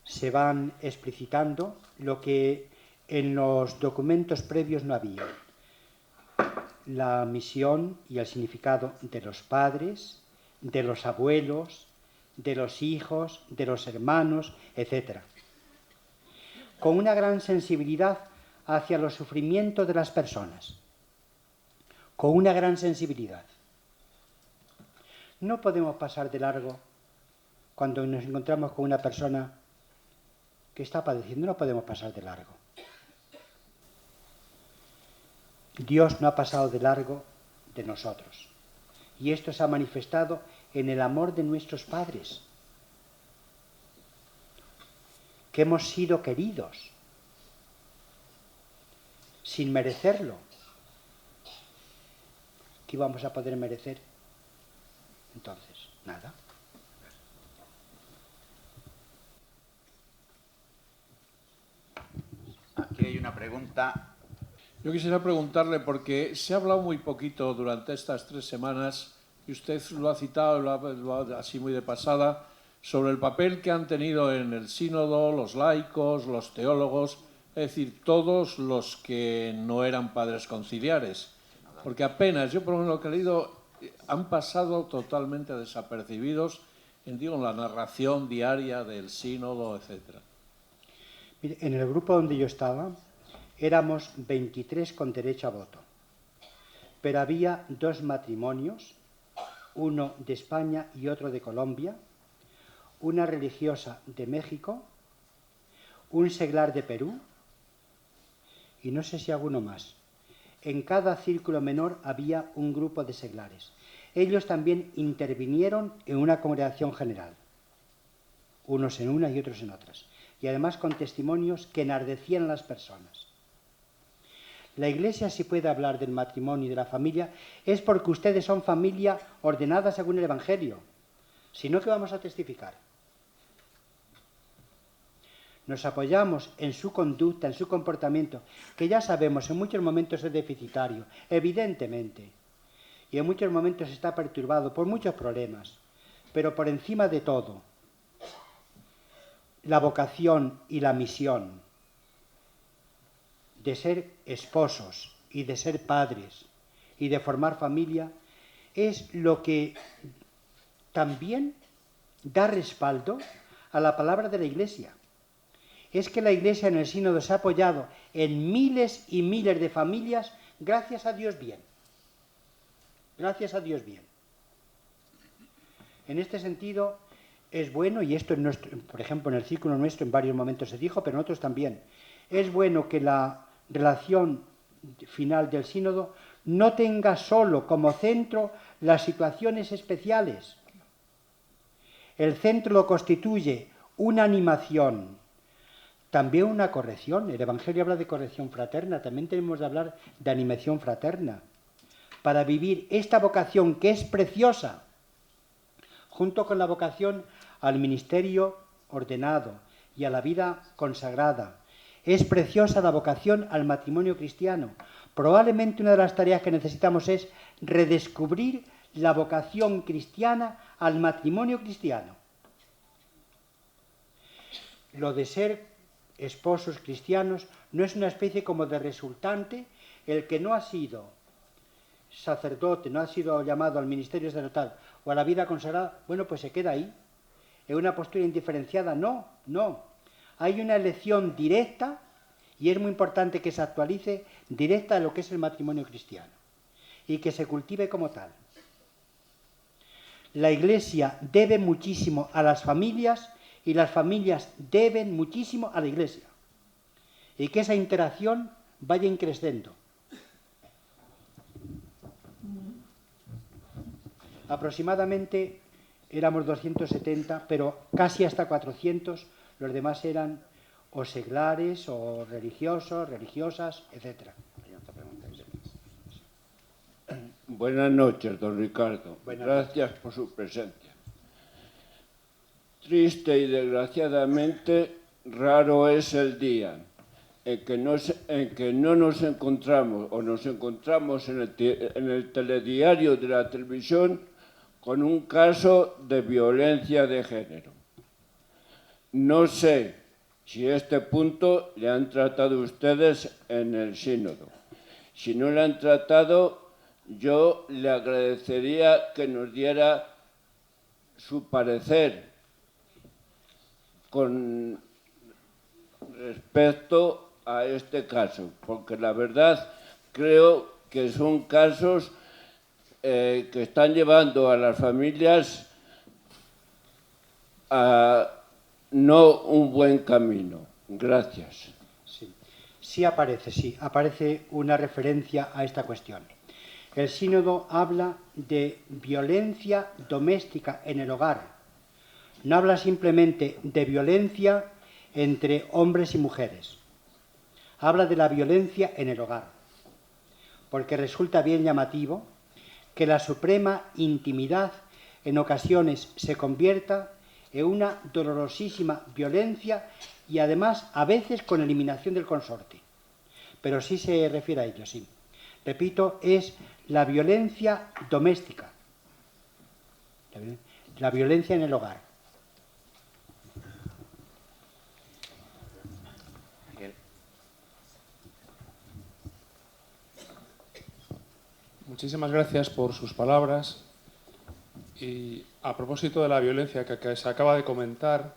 se van explicitando lo que en los documentos previos no había. La misión y el significado de los padres, de los abuelos, de los hijos, de los hermanos, etc. Con una gran sensibilidad hacia los sufrimientos de las personas, con una gran sensibilidad. No podemos pasar de largo cuando nos encontramos con una persona que está padeciendo, no podemos pasar de largo. Dios no ha pasado de largo de nosotros. Y esto se ha manifestado en el amor de nuestros padres, que hemos sido queridos sin merecerlo. ¿Qué vamos a poder merecer? Entonces, nada. Aquí hay una pregunta. Yo quisiera preguntarle, porque se ha hablado muy poquito durante estas 3 semanas, y usted lo ha citado, así muy de pasada, sobre el papel que han tenido en el sínodo los laicos, los teólogos, es decir, todos los que no eran padres conciliares. Porque apenas, yo por lo menos lo que he leído, han pasado totalmente desapercibidos en la narración diaria del sínodo, etc. Mire, en el grupo donde yo estaba, éramos 23 con derecho a voto, pero había 2 matrimonios, uno de España y otro de Colombia, una religiosa de México, un seglar de Perú y no sé si alguno más. En cada círculo menor había un grupo de seglares. Ellos también intervinieron en una congregación general, unos en una y otros en otras, y además con testimonios que enardecían a las personas. La Iglesia, si puede hablar del matrimonio y de la familia, es porque ustedes son familia ordenada según el Evangelio. Si no, ¿qué vamos a testificar? Nos apoyamos en su conducta, en su comportamiento, que ya sabemos en muchos momentos es deficitario, evidentemente, y en muchos momentos está perturbado por muchos problemas, pero por encima de todo, la vocación y la misión de ser esposos y de ser padres y de formar familia es lo que también da respaldo a la palabra de la Iglesia. Es que la Iglesia en el sínodo se ha apoyado en miles y miles de familias, gracias a Dios bien. Gracias a Dios bien. En este sentido es bueno, y esto en nuestro, por ejemplo en el círculo nuestro en varios momentos se dijo, pero en otros también, es bueno que la relación final del sínodo no tenga solo como centro las situaciones especiales. El centro lo constituye una animación, también una corrección. El Evangelio habla de corrección fraterna, también tenemos de hablar de animación fraterna, para vivir esta vocación que es preciosa, junto con la vocación al ministerio ordenado y a la vida consagrada. Es preciosa la vocación al matrimonio cristiano. Probablemente una de las tareas que necesitamos es redescubrir la vocación cristiana al matrimonio cristiano. Lo de ser esposos cristianos no es una especie como de resultante. El que no ha sido sacerdote, no ha sido llamado al ministerio sacerdotal o a la vida consagrada, bueno, pues se queda ahí. ¿Es una postura indiferenciada? No, no. Hay una elección directa, y es muy importante que se actualice, directa de lo que es el matrimonio cristiano, y que se cultive como tal. La Iglesia debe muchísimo a las familias, y las familias deben muchísimo a la Iglesia. Y que esa interacción vaya increciendo. Aproximadamente éramos 270, pero casi hasta 400, los demás eran o seglares, o religiosos, religiosas, etc. Buenas noches, don Ricardo. Gracias por su presencia. Triste y desgraciadamente raro es el día en que no nos encontramos o nos encontramos en el telediario de la televisión con un caso de violencia de género. No sé si este punto le han tratado ustedes en el sínodo. Si no le han tratado, yo le agradecería que nos diera su parecer con respecto a este caso, porque la verdad creo que son casos que están llevando a las familias a no un buen camino. Gracias. Sí aparece una referencia a esta cuestión. El sínodo habla de violencia doméstica en el hogar. No habla simplemente de violencia entre hombres y mujeres. Habla de la violencia en el hogar. Porque resulta bien llamativo que la suprema intimidad en ocasiones se convierta en una dolorosísima violencia y además a veces con eliminación del consorte. Pero sí se refiere a ello, sí. Repito, es la violencia doméstica, la violencia en el hogar. Muchísimas gracias por sus palabras. Y a propósito de la violencia que se acaba de comentar,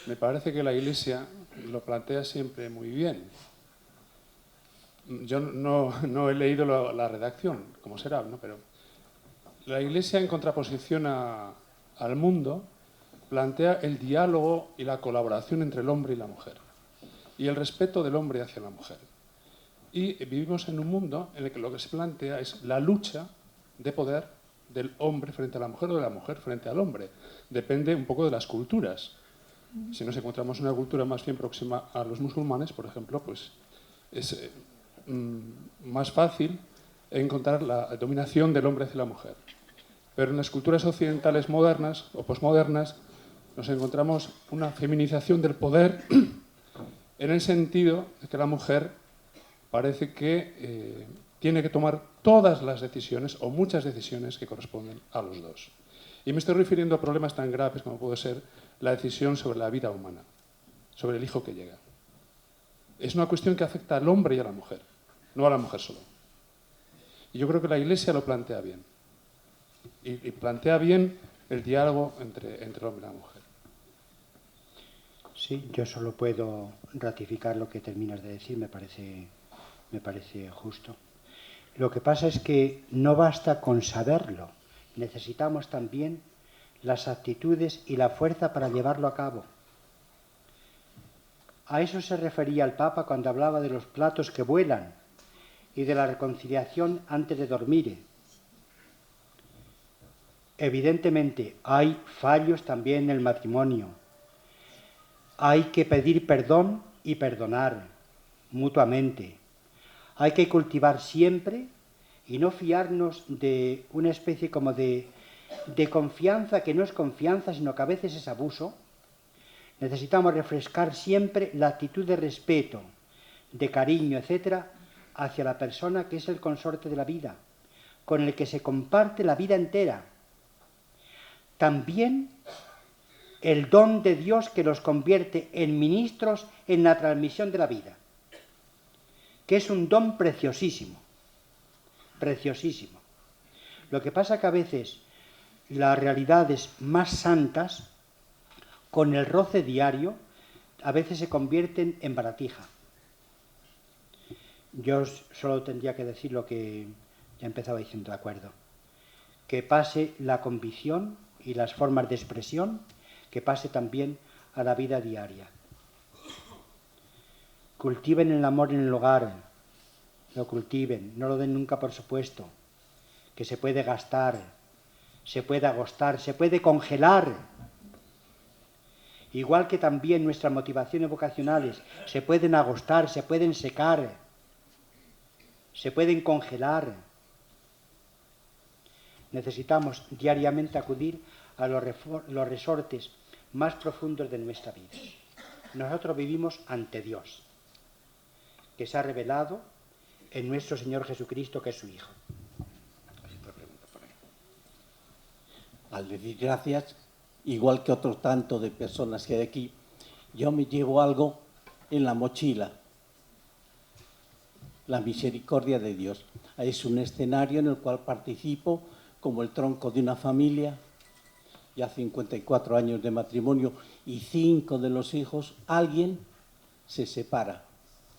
me parece que la Iglesia lo plantea siempre muy bien. Yo no he leído la redacción, como será, ¿no? Pero la Iglesia, en contraposición al mundo, plantea el diálogo y la colaboración entre el hombre y la mujer, y el respeto del hombre hacia la mujer. Y vivimos en un mundo en el que lo que se plantea es la lucha de poder del hombre frente a la mujer o de la mujer frente al hombre. Depende un poco de las culturas. Si nos encontramos una cultura más bien próxima a los musulmanes, por ejemplo, pues es más fácil encontrar la dominación del hombre hacia la mujer. Pero en las culturas occidentales modernas o posmodernas nos encontramos una feminización del poder en el sentido de que la mujer parece que tiene que tomar todas las decisiones o muchas decisiones que corresponden a los dos. Y me estoy refiriendo a problemas tan graves como puede ser la decisión sobre la vida humana, sobre el hijo que llega. Es una cuestión que afecta al hombre y a la mujer, no a la mujer solo. Y yo creo que la Iglesia lo plantea bien. Y plantea bien el diálogo entre el hombre y la mujer. Sí, yo solo puedo ratificar lo que terminas de decir, me parece justo. Lo que pasa es que no basta con saberlo, necesitamos también las actitudes y la fuerza para llevarlo a cabo. A eso se refería el Papa cuando hablaba de los platos que vuelan y de la reconciliación antes de dormir. Evidentemente hay fallos también en el matrimonio. Hay que pedir perdón y perdonar mutuamente. Hay que cultivar siempre y no fiarnos de una especie como de confianza que no es confianza, sino que a veces es abuso. Necesitamos refrescar siempre la actitud de respeto, de cariño, etcétera, hacia la persona que es el consorte de la vida, con el que se comparte la vida entera. También el don de Dios que los convierte en ministros en la transmisión de la vida, que es un don preciosísimo, preciosísimo. Lo que pasa que a veces las realidades más santas, con el roce diario, a veces se convierten en baratija. Yo solo tendría que decir lo que ya empezaba diciendo, de acuerdo. Que pase la convicción y las formas de expresión, que pase también a la vida diaria. Cultiven el amor en el hogar, lo cultiven, no lo den nunca por supuesto, que se puede gastar, se puede agostar, se puede congelar. Igual que también nuestras motivaciones vocacionales se pueden agostar, se pueden secar, se pueden congelar. Necesitamos diariamente acudir a los resortes más profundos de nuestra vida. Nosotros vivimos ante Dios, que se ha revelado en nuestro Señor Jesucristo, que es su Hijo. Al decir gracias, igual que otro tanto de personas que hay aquí, yo me llevo algo en la mochila. La misericordia de Dios. Es un escenario en el cual participo como el tronco de una familia, ya 54 años de matrimonio y 5 de los hijos, alguien se separa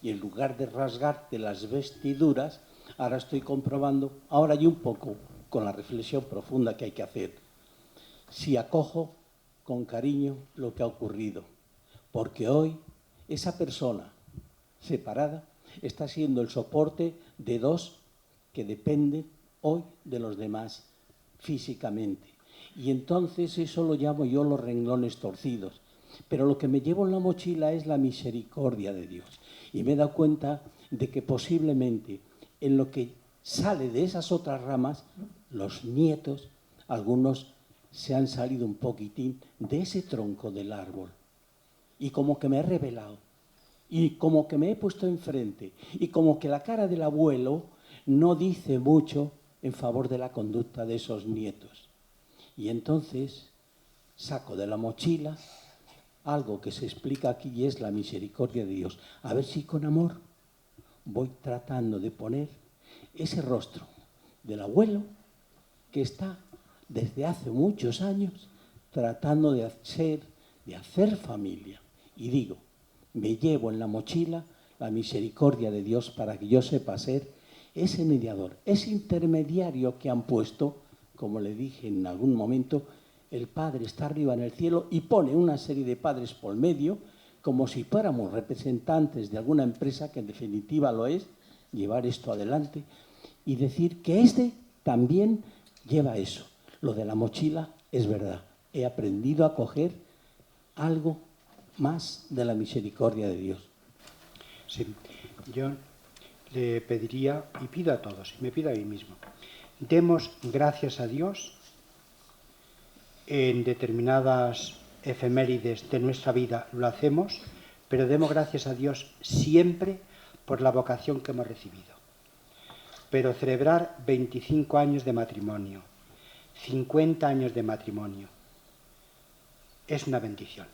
y en lugar de rasgarte las vestiduras, ahora estoy comprobando, ahora y un poco, con la reflexión profunda que hay que hacer, si acojo con cariño lo que ha ocurrido, porque hoy esa persona separada está siendo el soporte de dos que dependen hoy de los demás físicamente. Y entonces eso lo llamo yo los renglones torcidos. Pero lo que me llevo en la mochila es la misericordia de Dios. Y me he dado cuenta de que posiblemente en lo que sale de esas otras ramas, los nietos, algunos se han salido un poquitín de ese tronco del árbol. Y como que me he revelado. Y como que me he puesto enfrente. Y como que la cara del abuelo no dice mucho en favor de la conducta de esos nietos. Y entonces saco de la mochila algo que se explica aquí y es la misericordia de Dios. A ver si con amor voy tratando de poner ese rostro del abuelo que está desde hace muchos años tratando de hacer familia. Y digo, me llevo en la mochila la misericordia de Dios para que yo sepa ser ese mediador, ese intermediario que han puesto, como le dije en algún momento, el Padre está arriba en el cielo y pone una serie de padres por medio, como si fuéramos representantes de alguna empresa, que en definitiva lo es, llevar esto adelante, y decir que este también lleva eso. Lo de la mochila es verdad. He aprendido a coger algo más de la misericordia de Dios. Sí, yo le pediría, y pido a todos, y me pido a mí mismo, demos gracias a Dios en determinadas efemérides de nuestra vida, lo hacemos, pero demos gracias a Dios siempre por la vocación que hemos recibido. Pero celebrar 25 años de matrimonio, 50 años de matrimonio, es una bendición.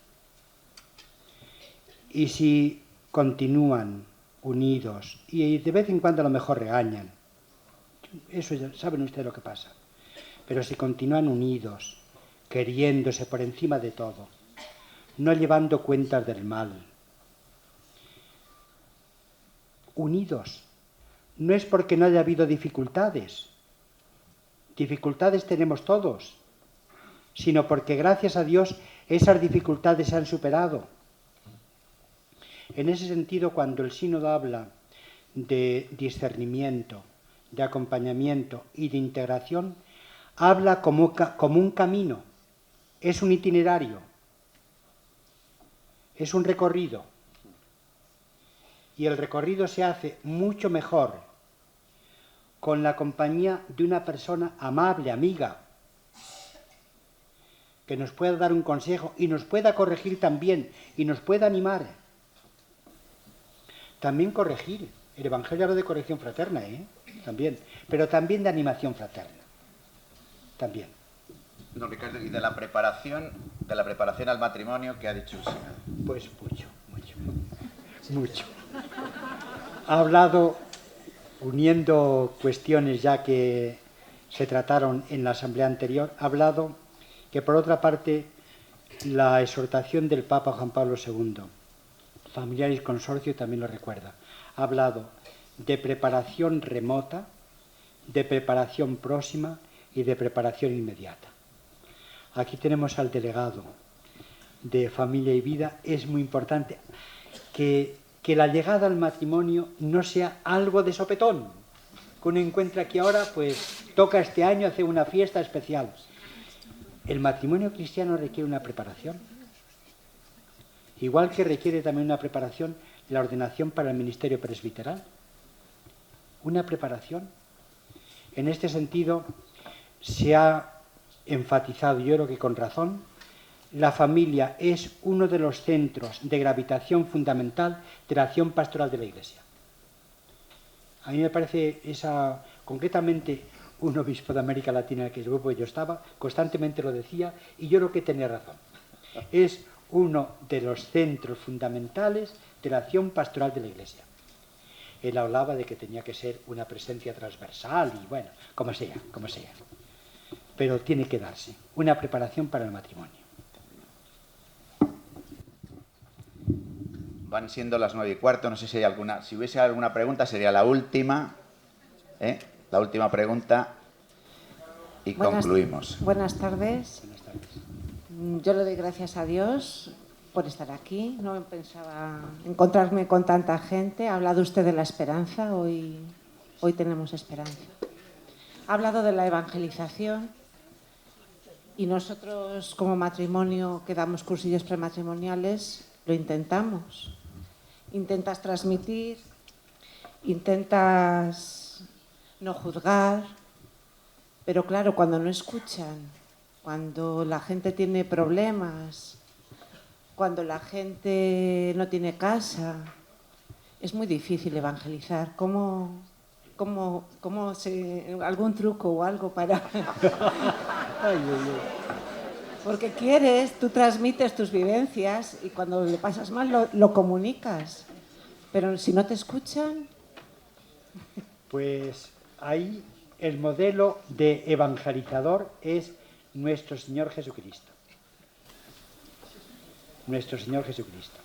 Y si continúan unidos y de vez en cuando a lo mejor regañan, eso ya saben ustedes lo que pasa, pero si continúan unidos, queriéndose por encima de todo, no llevando cuentas del mal, unidos, no es porque no haya habido dificultades tenemos todos, sino porque gracias a Dios esas dificultades se han superado. En ese sentido, cuando el sínodo habla de discernimiento, de acompañamiento y de integración, habla como un camino, es un itinerario, es un recorrido. Y el recorrido se hace mucho mejor con la compañía de una persona amable, amiga, que nos pueda dar un consejo y nos pueda corregir también y nos pueda animar. También corregir. El Evangelio habla de corrección fraterna, también, pero también de animación fraterna. También. Don Ricardo, y de la preparación al matrimonio que ha dicho usted. Pues mucho. Ha hablado, uniendo cuestiones ya que se trataron en la asamblea anterior, ha hablado que por otra parte la exhortación del Papa Juan Pablo II, Familiaris Consorcio, también lo recuerda. Ha hablado de preparación remota, de preparación próxima y de preparación inmediata. Aquí tenemos al delegado de Familia y Vida. Es muy importante que la llegada al matrimonio no sea algo de sopetón, que uno encuentra aquí ahora, pues toca este año hacer una fiesta especial. El matrimonio cristiano requiere una preparación, igual que requiere también una preparación la ordenación para el ministerio presbiteral. Una preparación. En este sentido, se ha enfatizado, yo creo que con razón, la familia es uno de los centros de gravitación fundamental de la acción pastoral de la Iglesia. A mí me parece concretamente un obispo de América Latina en el que yo estaba, constantemente lo decía, y yo creo que tenía razón. Es uno de los centros fundamentales de la acción pastoral de la Iglesia. Él hablaba de que tenía que ser una presencia transversal y bueno, como sea. Pero tiene que darse una preparación para el matrimonio. Van siendo las 9:15, no sé si hay alguna. Si hubiese alguna pregunta, sería la última. La última pregunta y concluimos. Buenas tardes. Yo le doy gracias a Dios por estar aquí. No pensaba encontrarme con tanta gente. Ha hablado usted de la esperanza. Hoy tenemos esperanza. Ha hablado de la evangelización. Y nosotros, como matrimonio, que damos cursillos prematrimoniales, lo intentamos. Intentas transmitir, intentas no juzgar, pero claro, cuando no escuchan, cuando la gente tiene problemas, cuando la gente no tiene casa, es muy difícil evangelizar. ¿Algún truco o algo para...? Porque tú transmites tus vivencias y cuando lo pasas mal lo comunicas. Pero si no te escuchan... Pues ahí el modelo de evangelizador es nuestro Señor Jesucristo. Nuestro Señor Jesucristo.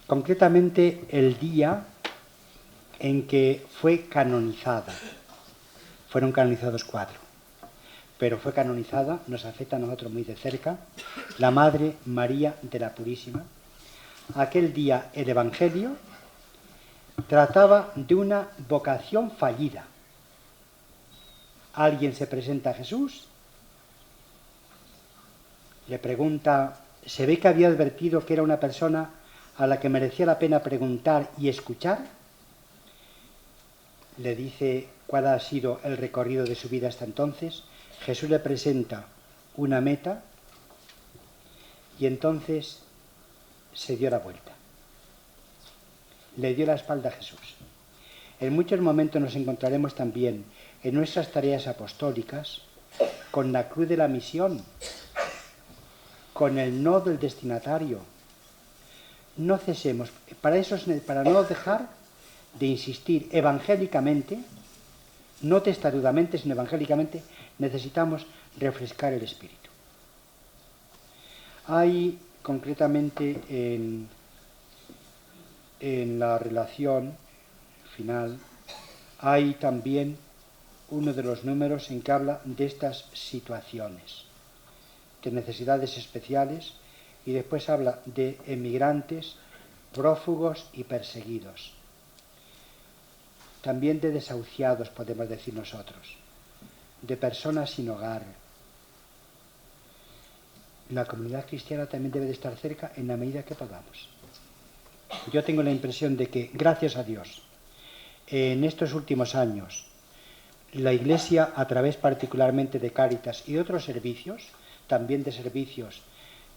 Concretamente el día en que fue canonizada. Fueron canonizados 4. Pero fue canonizada, nos afecta a nosotros muy de cerca, la Madre María de la Purísima. Aquel día el Evangelio trataba de una vocación fallida. Alguien se presenta a Jesús, le pregunta, ¿se ve que había advertido que era una persona a la que merecía la pena preguntar y escuchar? Le dice cuál ha sido el recorrido de su vida hasta entonces. Jesús le presenta una meta y entonces se dio la vuelta. Le dio la espalda a Jesús. En muchos momentos nos encontraremos también en nuestras tareas apostólicas con la cruz de la misión, con el no del destinatario. No cesemos, para no dejar de insistir evangélicamente, no testarudamente, sino evangélicamente, necesitamos refrescar el espíritu. Hay concretamente en la relación final, hay también uno de los números en que habla de estas situaciones, de necesidades especiales, y después habla de emigrantes, prófugos y perseguidos. También de desahuciados, podemos decir nosotros, de personas sin hogar. La comunidad cristiana también debe de estar cerca en la medida que podamos. Yo tengo la impresión de que, gracias a Dios, en estos últimos años, la Iglesia, a través particularmente de Cáritas y de otros servicios, también de servicios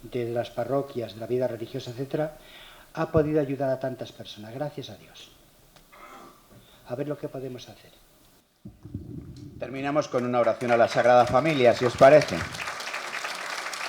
de las parroquias, de la vida religiosa, etc., ha podido ayudar a tantas personas, gracias a Dios. A ver lo que podemos hacer. Terminamos con una oración a la Sagrada Familia, si os parece.